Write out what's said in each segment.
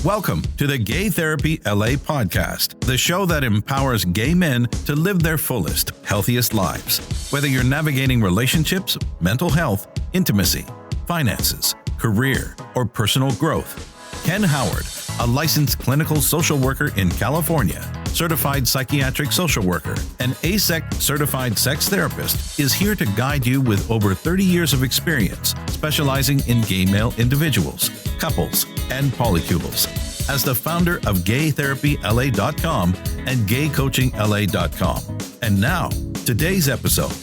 Welcome to the Gay Therapy LA podcast, the show that empowers gay men to live their fullest, healthiest lives. Whether you're navigating relationships, mental health, intimacy, finances, career, or personal growth, Ken Howard, a licensed clinical social worker in California, certified psychiatric social worker, and ASEC certified sex therapist, is here to guide you with over 30 years of experience, specializing in gay male individuals, couples, and polycules. As the founder of GayTherapyLA.com and GayCoachingLA.com. And now, today's episode.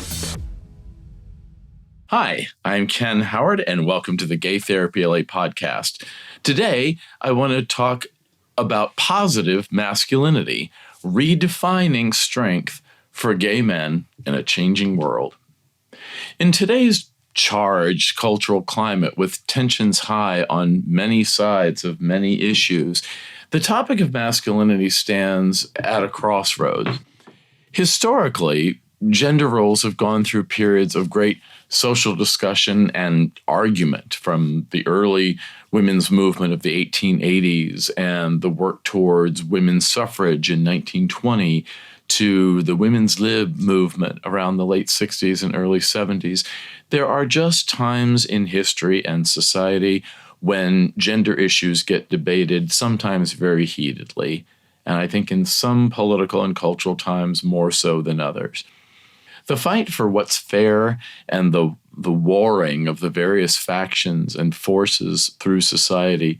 Hi, I'm Ken Howard, and welcome to the Gay Therapy LA podcast. Today, I want to talk about positive masculinity, redefining strength for gay men in a changing world. In today's charged cultural climate with tensions high on many sides of many issues, the topic of masculinity stands at a crossroads. Historically, gender roles have gone through periods of great social discussion and argument, from the early women's movement of the 1880s and the work towards women's suffrage in 1920 to the women's lib movement around the late 60s and early 70s. There are just times in history and society when gender issues get debated, sometimes very heatedly, and I think in some political and cultural times more so than others. The fight for what's fair and the warring of the various factions and forces through society,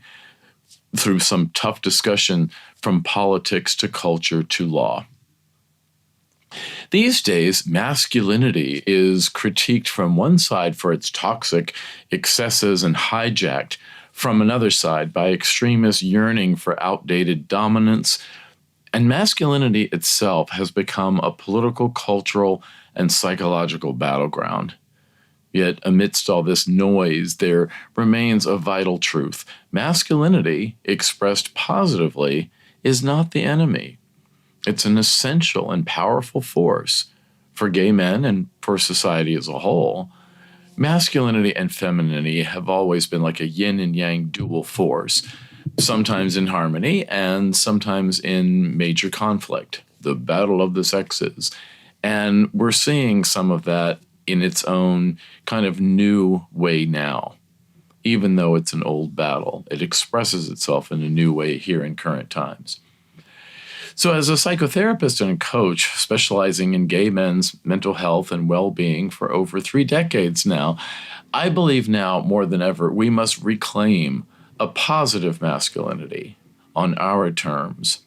through some tough discussion from politics to culture to law. These days, masculinity is critiqued from one side for its toxic excesses and hijacked from another side by extremists yearning for outdated dominance. And masculinity itself has become a political, cultural, and psychological battleground. Yet amidst all this noise, there remains a vital truth. Masculinity, expressed positively, is not the enemy. It's an essential and powerful force for gay men and for society as a whole. Masculinity and femininity have always been like a yin and yang dual force, sometimes in harmony and sometimes in major conflict, the battle of the sexes. And we're seeing some of that in its own kind of new way now. Even though it's an old battle, it expresses itself in a new way here in current times. So as a psychotherapist and a coach specializing in gay men's mental health and well-being for over 3 decades now, I believe now more than ever we must reclaim a positive masculinity on our terms.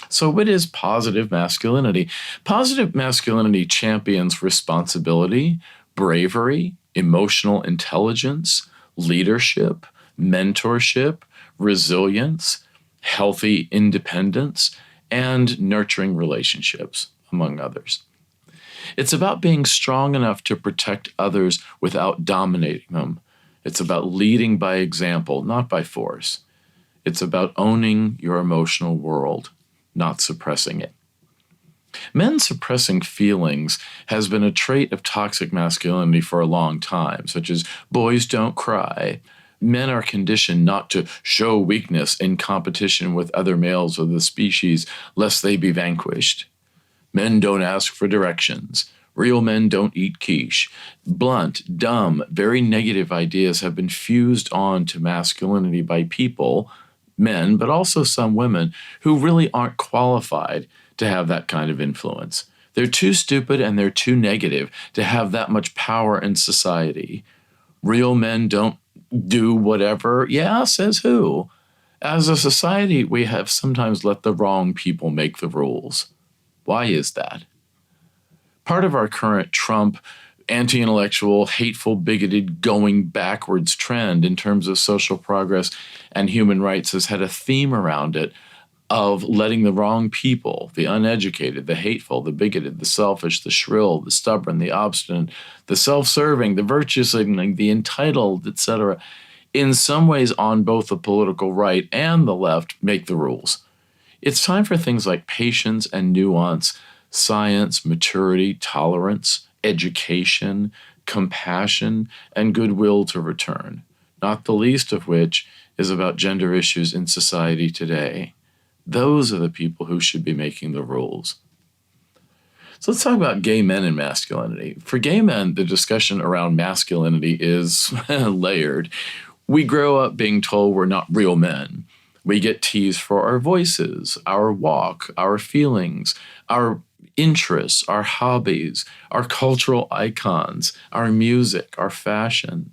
So what is positive masculinity? Positive masculinity champions responsibility, bravery, emotional intelligence, leadership, mentorship, resilience, healthy independence, and nurturing relationships, among others. It's about being strong enough to protect others without dominating them. It's about leading by example, not by force. It's about owning your emotional world, not suppressing it. Men suppressing feelings has been a trait of toxic masculinity for a long time, such as boys don't cry. Men are conditioned not to show weakness in competition with other males of the species, lest they be vanquished. Men don't ask for directions. Real men don't eat quiche. Blunt, dumb, very negative ideas have been fused on to masculinity by people, men, but also some women, who really aren't qualified to have that kind of influence. They're too stupid and they're too negative to have that much power in society. Real men don't do whatever. Yeah, says who? As a society, we have sometimes let the wrong people make the rules. Why is that? Part of our current Trump anti-intellectual, hateful, bigoted, going backwards trend in terms of social progress and human rights has had a theme around it of letting the wrong people, the uneducated, the hateful, the bigoted, the selfish, the shrill, the stubborn, the obstinate, the self-serving, the virtue signaling, the entitled, etc., in some ways on both the political right and the left, make the rules. It's time for things like patience and nuance, science, maturity, tolerance, education, compassion, and goodwill to return, not the least of which is about gender issues in society today. Those are the people who should be making the rules. So let's talk about gay men and masculinity. For gay men, the discussion around masculinity is layered. We grow up being told we're not real men. We get teased for our voices, our walk, our feelings, our interests, our hobbies, our cultural icons, our music, our fashion.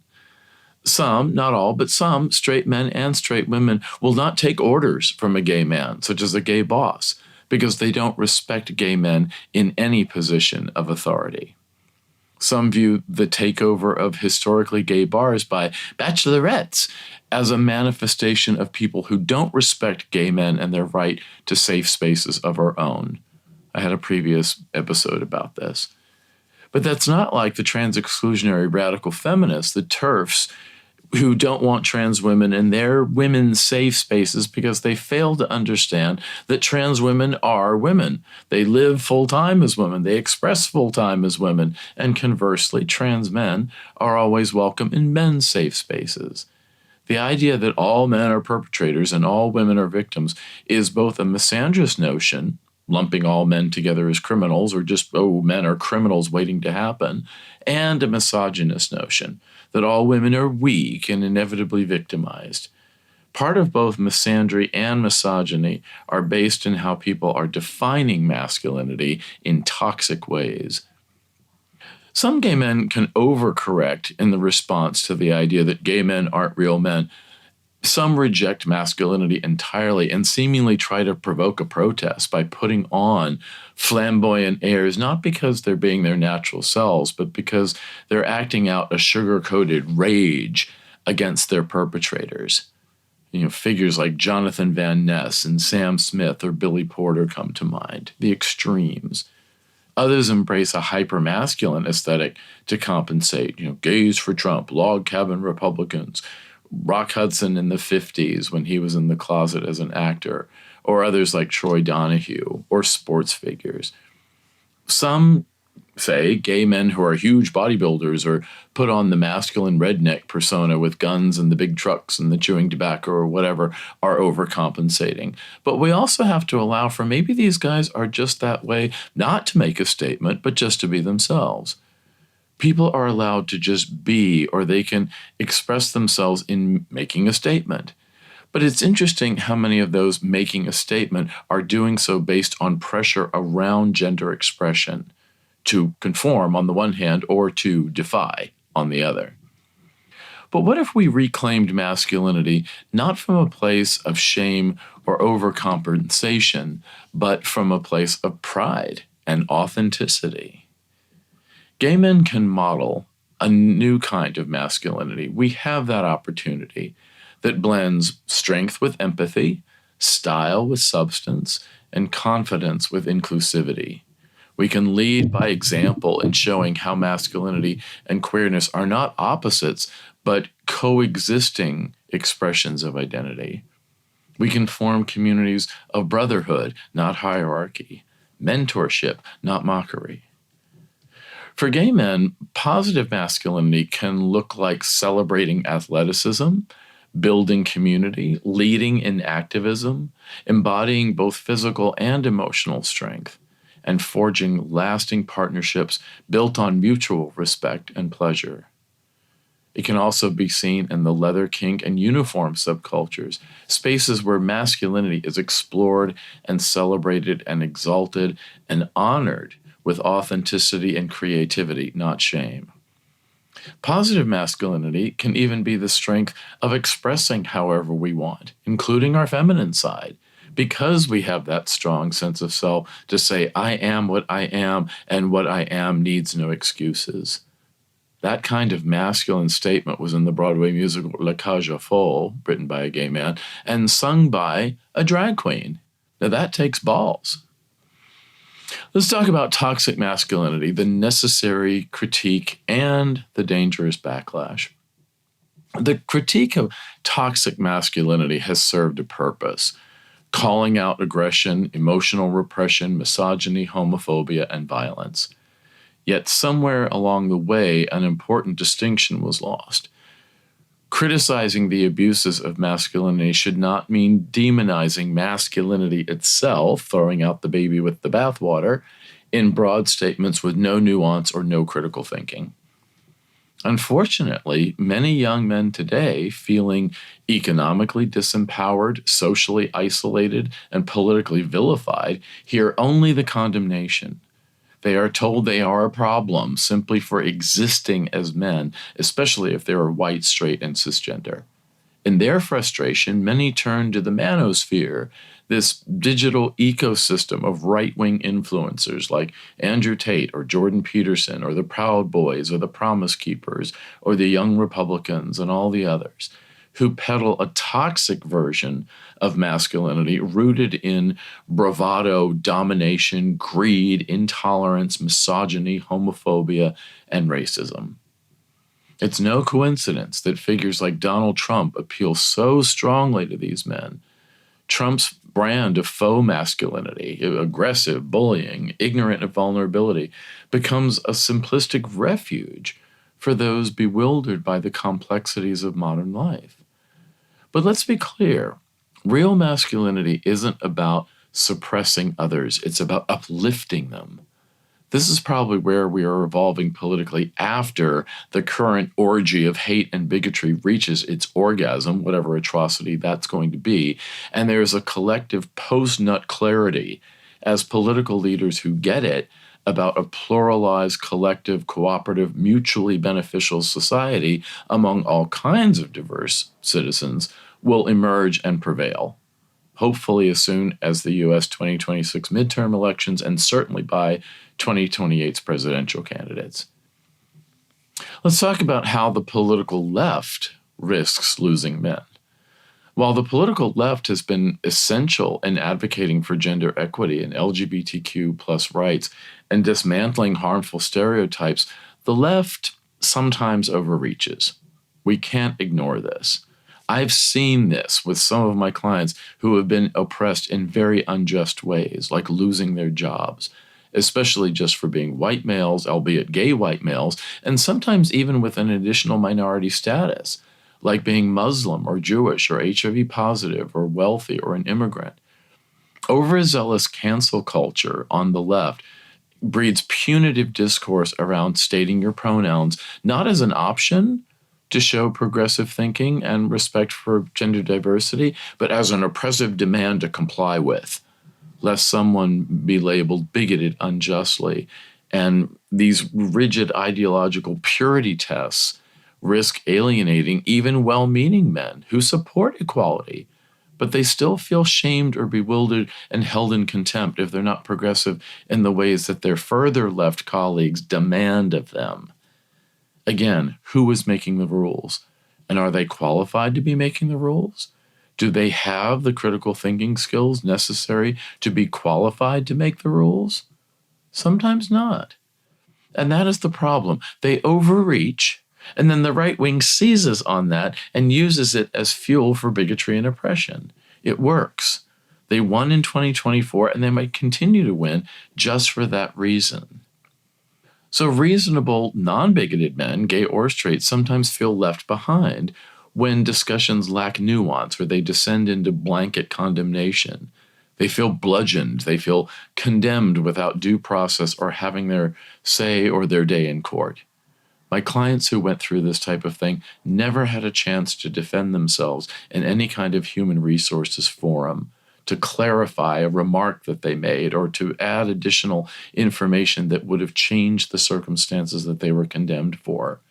Some, not all, but some straight men and straight women will not take orders from a gay man, such as a gay boss, because they don't respect gay men in any position of authority. Some view the takeover of historically gay bars by bachelorettes as a manifestation of people who don't respect gay men and their right to safe spaces of our own. I had a previous episode about this. But that's not like the trans-exclusionary radical feminists, the TERFs, who don't want trans women in their women's safe spaces because they fail to understand that trans women are women. They live full-time as women. They express full-time as women. And conversely, trans men are always welcome in men's safe spaces. The idea that all men are perpetrators and all women are victims is both a misandrist notion, lumping all men together as criminals, or just, men are criminals waiting to happen, and a misogynist notion that all women are weak and inevitably victimized. Part of both misandry and misogyny are based in how people are defining masculinity in toxic ways. Some gay men can overcorrect in the response to the idea that gay men aren't real men. Some reject masculinity entirely and seemingly try to provoke a protest by putting on flamboyant airs, not because they're being their natural selves, but because they're acting out a sugar-coated rage against their perpetrators. Figures like Jonathan Van Ness and Sam Smith or Billy Porter come to mind, the extremes. Others embrace a hyper-masculine aesthetic to compensate, gays for Trump, log cabin Republicans, Rock Hudson in the 50s when he was in the closet as an actor, or others like Troy Donahue, or sports figures. Some say gay men who are huge bodybuilders or put on the masculine redneck persona with guns and the big trucks and the chewing tobacco or whatever are overcompensating. But we also have to allow for maybe these guys are just that way, not to make a statement, but just to be themselves. People are allowed to just be, or they can express themselves in making a statement. But it's interesting how many of those making a statement are doing so based on pressure around gender expression, to conform on the one hand or to defy on the other. But what if we reclaimed masculinity not from a place of shame or overcompensation, but from a place of pride and authenticity? Gay men can model a new kind of masculinity. We have that opportunity that blends strength with empathy, style with substance, and confidence with inclusivity. We can lead by example in showing how masculinity and queerness are not opposites, but coexisting expressions of identity. We can form communities of brotherhood, not hierarchy, mentorship, not mockery. For gay men, positive masculinity can look like celebrating athleticism, building community, leading in activism, embodying both physical and emotional strength, and forging lasting partnerships built on mutual respect and pleasure. It can also be seen in the leather kink and uniform subcultures, spaces where masculinity is explored and celebrated and exalted and honored with authenticity and creativity, not shame. Positive masculinity can even be the strength of expressing however we want, including our feminine side, because we have that strong sense of self to say, I am what I am, and what I am needs no excuses. That kind of masculine statement was in the Broadway musical La Cage aux Folles, written by a gay man, and sung by a drag queen. Now that takes balls. Let's talk about toxic masculinity, the necessary critique and the dangerous backlash. The critique of toxic masculinity has served a purpose, calling out aggression, emotional repression, misogyny, homophobia, and violence. Yet somewhere along the way, an important distinction was lost. Criticizing the abuses of masculinity should not mean demonizing masculinity itself, throwing out the baby with the bathwater, in broad statements with no nuance or no critical thinking. Unfortunately, many young men today, feeling economically disempowered, socially isolated, and politically vilified, hear only the condemnation. They are told they are a problem simply for existing as men, especially if they are white, straight, and cisgender. In their frustration, many turn to the manosphere, this digital ecosystem of right-wing influencers like Andrew Tate or Jordan Peterson or the Proud Boys or the Promise Keepers or the Young Republicans and all the others, who peddle a toxic version of masculinity rooted in bravado, domination, greed, intolerance, misogyny, homophobia, and racism. It's no coincidence that figures like Donald Trump appeal so strongly to these men. Trump's brand of faux masculinity, aggressive, bullying, ignorant of vulnerability, becomes a simplistic refuge for those bewildered by the complexities of modern life. But let's be clear, real masculinity isn't about suppressing others, it's about uplifting them. This is probably where we are evolving politically after the current orgy of hate and bigotry reaches its orgasm, whatever atrocity that's going to be, and there's a collective post-nut clarity as political leaders who get it about a pluralized, collective, cooperative, mutually beneficial society among all kinds of diverse citizens will emerge and prevail, hopefully as soon as the U.S. 2026 midterm elections and certainly by 2028's presidential candidates. Let's talk about how the political left risks losing men. While the political left has been essential in advocating for gender equity and LGBTQ plus rights and dismantling harmful stereotypes, the left sometimes overreaches. We can't ignore this. I've seen this with some of my clients who have been oppressed in very unjust ways, like losing their jobs, especially just for being white males, albeit gay white males, and sometimes even with an additional minority status, like being Muslim or Jewish or HIV positive or wealthy or an immigrant. Overzealous cancel culture on the left breeds punitive discourse around stating your pronouns, not as an option to show progressive thinking and respect for gender diversity, but as an oppressive demand to comply with, lest someone be labeled bigoted unjustly. And these rigid ideological purity tests risk alienating even well-meaning men who support equality, but they still feel shamed or bewildered and held in contempt if they're not progressive in the ways that their further left colleagues demand of them. Again, who is making the rules? And are they qualified to be making the rules? Do they have the critical thinking skills necessary to be qualified to make the rules? Sometimes not. And that is the problem. They overreach, and then the right wing seizes on that and uses it as fuel for bigotry and oppression. It works. They won in 2024, and they might continue to win just for that reason. So reasonable, non-bigoted men, gay or straight, sometimes feel left behind when discussions lack nuance or they descend into blanket condemnation. They feel bludgeoned. They feel condemned without due process or having their say or their day in court. My clients who went through this type of thing never had a chance to defend themselves in any kind of human resources forum, to clarify a remark that they made or to add additional information that would have changed the circumstances that they were condemned for.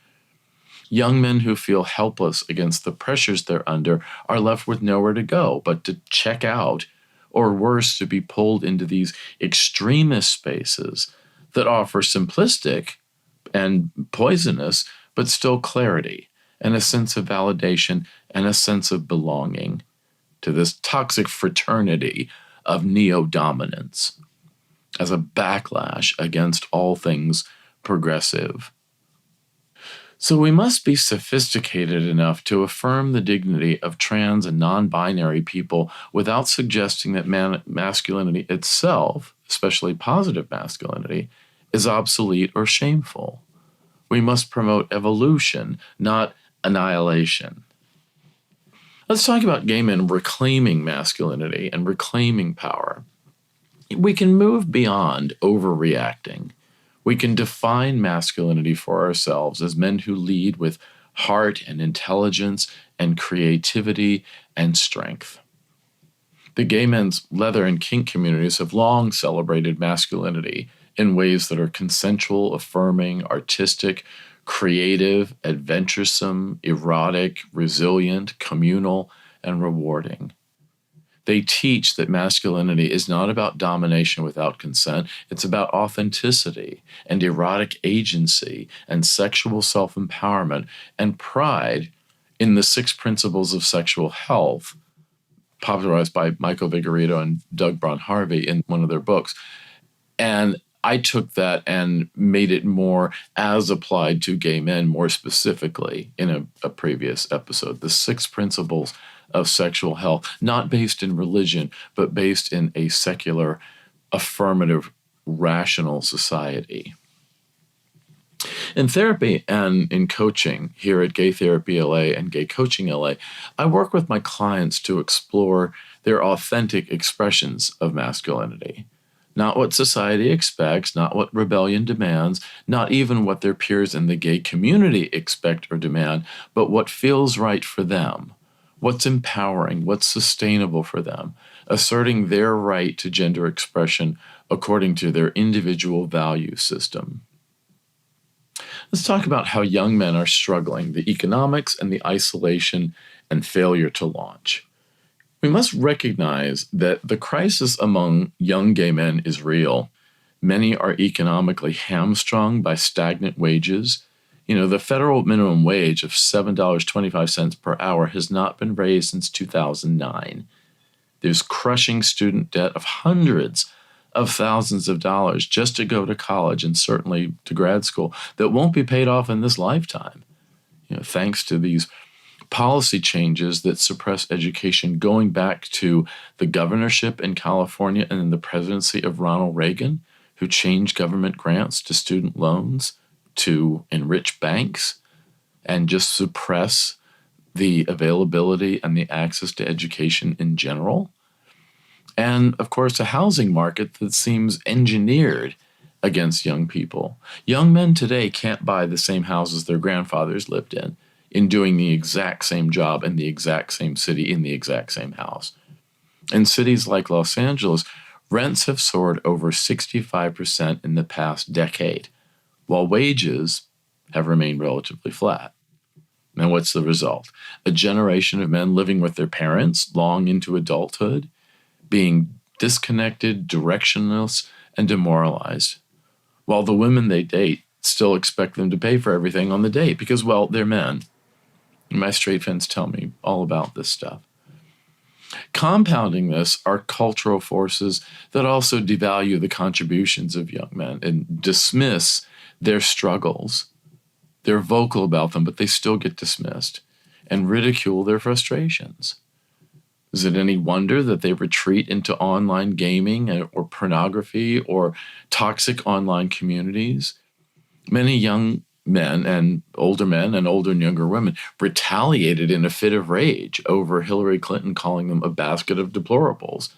Young men who feel helpless against the pressures they're under are left with nowhere to go but to check out, or worse, to be pulled into these extremist spaces that offer simplistic and poisonous, but still clarity and a sense of validation and a sense of belonging to this toxic fraternity of neo-dominance as a backlash against all things progressive. So we must be sophisticated enough to affirm the dignity of trans and non-binary people without suggesting that masculinity itself, especially positive masculinity, is obsolete or shameful. We must promote evolution, not annihilation. Let's talk about gay men reclaiming masculinity and reclaiming power. We can move beyond overreacting. We can define masculinity for ourselves as men who lead with heart and intelligence and creativity and strength. The gay men's leather and kink communities have long celebrated masculinity in ways that are consensual, affirming, artistic, creative, adventuresome, erotic, resilient, communal, and rewarding. They teach that masculinity is not about domination without consent. It's about authenticity and erotic agency and sexual self-empowerment and pride in the 6 principles of sexual health, popularized by Michael Vigorito and Doug Braun-Harvey in one of their books. And I took that and made it more as applied to gay men more specifically in a previous episode. The 6 principles of sexual health, not based in religion, but based in a secular, affirmative, rational society. In therapy and in coaching here at Gay Therapy LA and Gay Coaching LA, I work with my clients to explore their authentic expressions of masculinity. Not what society expects, not what rebellion demands, not even what their peers in the gay community expect or demand, but what feels right for them, what's empowering, what's sustainable for them, asserting their right to gender expression according to their individual value system. Let's talk about how young men are struggling, the economics and the isolation and failure to launch. We must recognize that the crisis among young gay men is real. Many are economically hamstrung by stagnant wages. The federal minimum wage of $7.25 per hour has not been raised since 2009. There's crushing student debt of hundreds of thousands of dollars just to go to college and certainly to grad school that won't be paid off in this lifetime. Thanks to these policy changes that suppress education going back to the governorship in California and the presidency of Ronald Reagan, who changed government grants to student loans to enrich banks and just suppress the availability and the access to education in general. And, of course, a housing market that seems engineered against young people. Young men today can't buy the same houses their grandfathers lived in doing the exact same job in the exact same city in the exact same house. In cities like Los Angeles, rents have soared over 65% in the past decade, while wages have remained relatively flat. And what's the result? A generation of men living with their parents long into adulthood, being disconnected, directionless, and demoralized, while the women they date still expect them to pay for everything on the date because, well, they're men. My straight friends tell me all about this stuff. Compounding this are cultural forces that also devalue the contributions of young men and dismiss their struggles. They're vocal about them, but they still get dismissed and ridicule their frustrations. Is it any wonder that they retreat into online gaming or pornography or toxic online communities? Many young men and older and younger women retaliated in a fit of rage over Hillary Clinton calling them a basket of deplorables.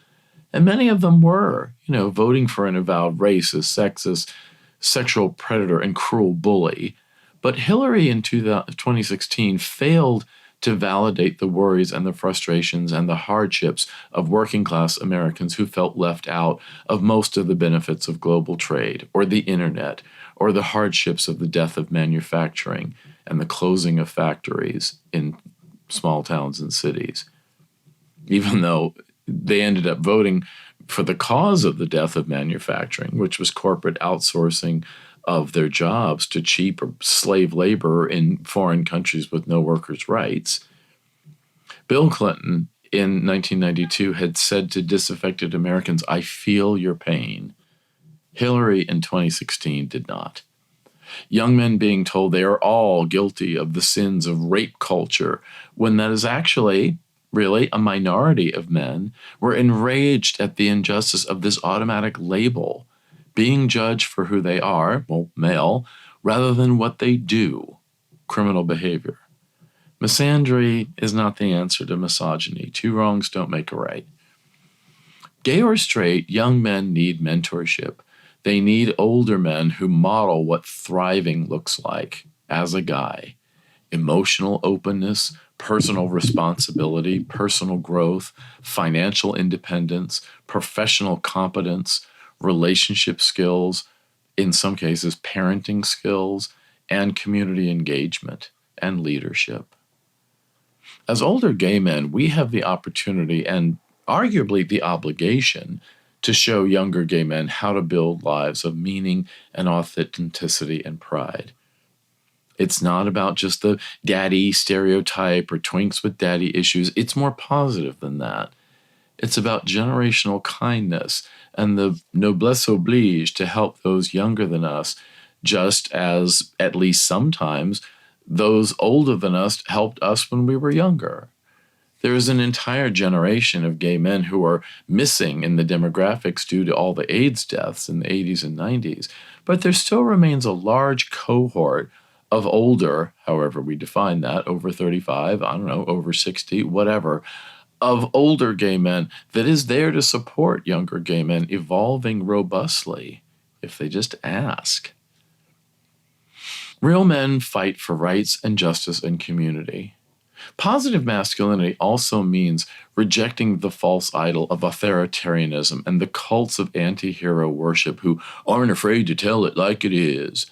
And many of them were, voting for an avowed racist, sexist, sexual predator, and cruel bully. But Hillary in 2016 failed to validate the worries and the frustrations and the hardships of working-class Americans who felt left out of most of the benefits of global trade or the internet or the hardships of the death of manufacturing and the closing of factories in small towns and cities. Even though they ended up voting for the cause of the death of manufacturing, which was corporate outsourcing of their jobs to cheap or slave labor in foreign countries with no workers' rights. Bill Clinton in 1992 had said to disaffected Americans, "I feel your pain." Hillary in 2016 did not. Young men being told they are all guilty of the sins of rape culture, when that is actually really a minority of men, were enraged at the injustice of this automatic label, being judged for who they are, well, male, rather than what they do, criminal behavior. Misandry is not the answer to misogyny. Two wrongs don't make a right. Gay or straight, young men need mentorship. They need older men who model what thriving looks like as a guy. Emotional openness, personal responsibility, personal growth, financial independence, professional competence, relationship skills, in some cases, parenting skills, and community engagement and leadership. As older gay men, we have the opportunity and arguably the obligation to show younger gay men how to build lives of meaning and authenticity and pride. It's not about just the daddy stereotype or twinks with daddy issues. It's more positive than that. It's about generational kindness and the noblesse oblige to help those younger than us, just as, at least sometimes, those older than us helped us when we were younger. There is an entire generation of gay men who are missing in the demographics due to all the AIDS deaths in the 80s and 90s, but there still remains a large cohort of older, however we define that, over 35, I don't know, over 60, whatever, of older gay men that is there to support younger gay men evolving robustly if they just ask. Real men fight for rights and justice and community. Positive masculinity also means rejecting the false idol of authoritarianism and the cults of anti-hero worship who aren't afraid to tell it like it is.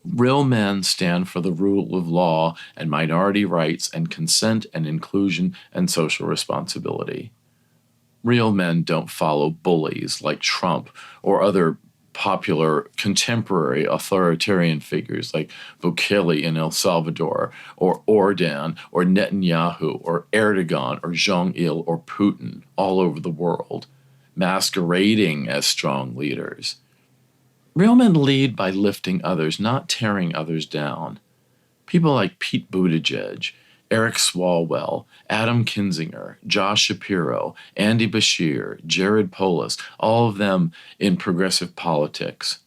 Real men stand for the rule of law and minority rights and consent and inclusion and social responsibility. Real men don't follow bullies like Trump or other popular contemporary authoritarian figures like Bukele in El Salvador, or Orban, or Netanyahu, or Erdogan, or Jong-il, or Putin all over the world, masquerading as strong leaders. Real men lead by lifting others, not tearing others down. People like Pete Buttigieg, Eric Swalwell, Adam Kinzinger, Josh Shapiro, Andy Bashir, Jared Polis, all of them in progressive politics.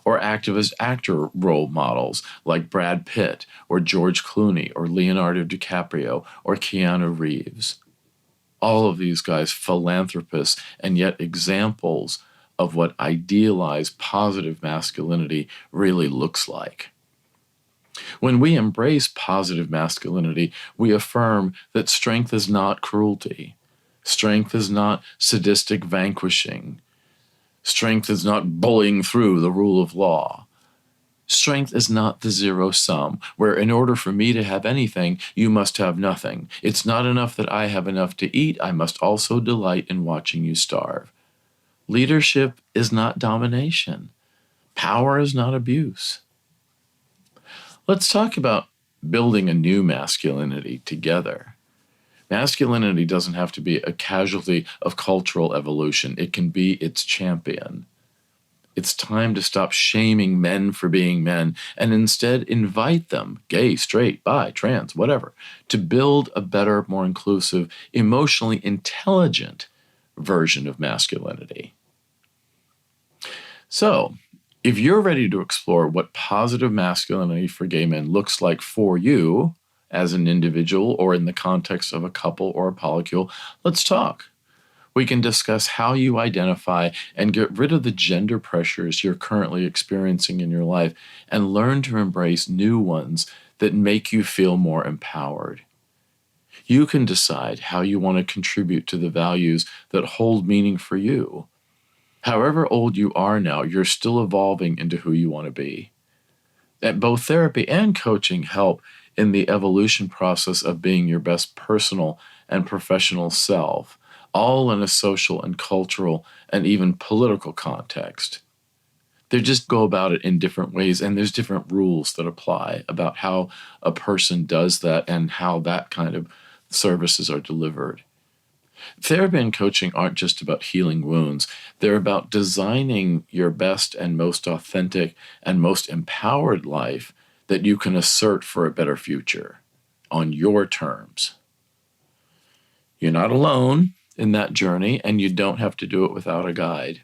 Or activist actor role models like Brad Pitt, or George Clooney, or Leonardo DiCaprio, or Keanu Reeves. All of these guys philanthropists and yet examples of what idealized positive masculinity really looks like. When we embrace positive masculinity, we affirm that strength is not cruelty. Strength is not sadistic vanquishing. Strength is not bullying through the rule of law. Strength is not the zero sum, where in order for me to have anything, you must have nothing. It's not enough that I have enough to eat, I must also delight in watching you starve. Leadership is not domination. Power is not abuse. Let's talk about building a new masculinity together. Masculinity doesn't have to be a casualty of cultural evolution. It can be its champion. It's time to stop shaming men for being men and instead invite them, gay, straight, bi, trans, whatever, to build a better, more inclusive, emotionally intelligent version of masculinity. So, if you're ready to explore what positive masculinity for gay men looks like for you as an individual or in the context of a couple or a polycule, let's talk. We can discuss how you identify and get rid of the gender pressures you're currently experiencing in your life and learn to embrace new ones that make you feel more empowered. You can decide how you want to contribute to the values that hold meaning for you. However old you are now, you're still evolving into who you want to be. And both therapy and coaching help in the evolution process of being your best personal and professional self, all in a social and cultural and even political context. They just go about it in different ways, and there's different rules that apply about how a person does that and how that kind of services are delivered. Therapy and coaching aren't just about healing wounds. They're about designing your best and most authentic and most empowered life that you can assert for a better future on your terms. You're not alone in that journey, and you don't have to do it without a guide.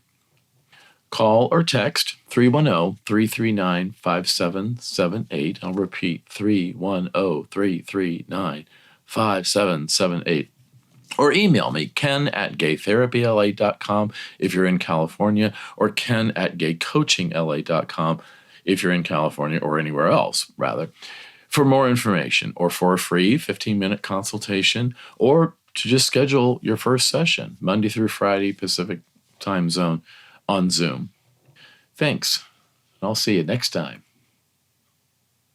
Call or text 310-339-5778. I'll repeat 310-339-5778. Or email me, ken@gaytherapyla.com if you're in California, or ken@gaycoachingla.com if you're in California or anywhere else, rather, for more information or for a free 15-minute consultation, or to just schedule your first session, Monday through Friday, Pacific time zone, on Zoom. Thanks, and I'll see you next time.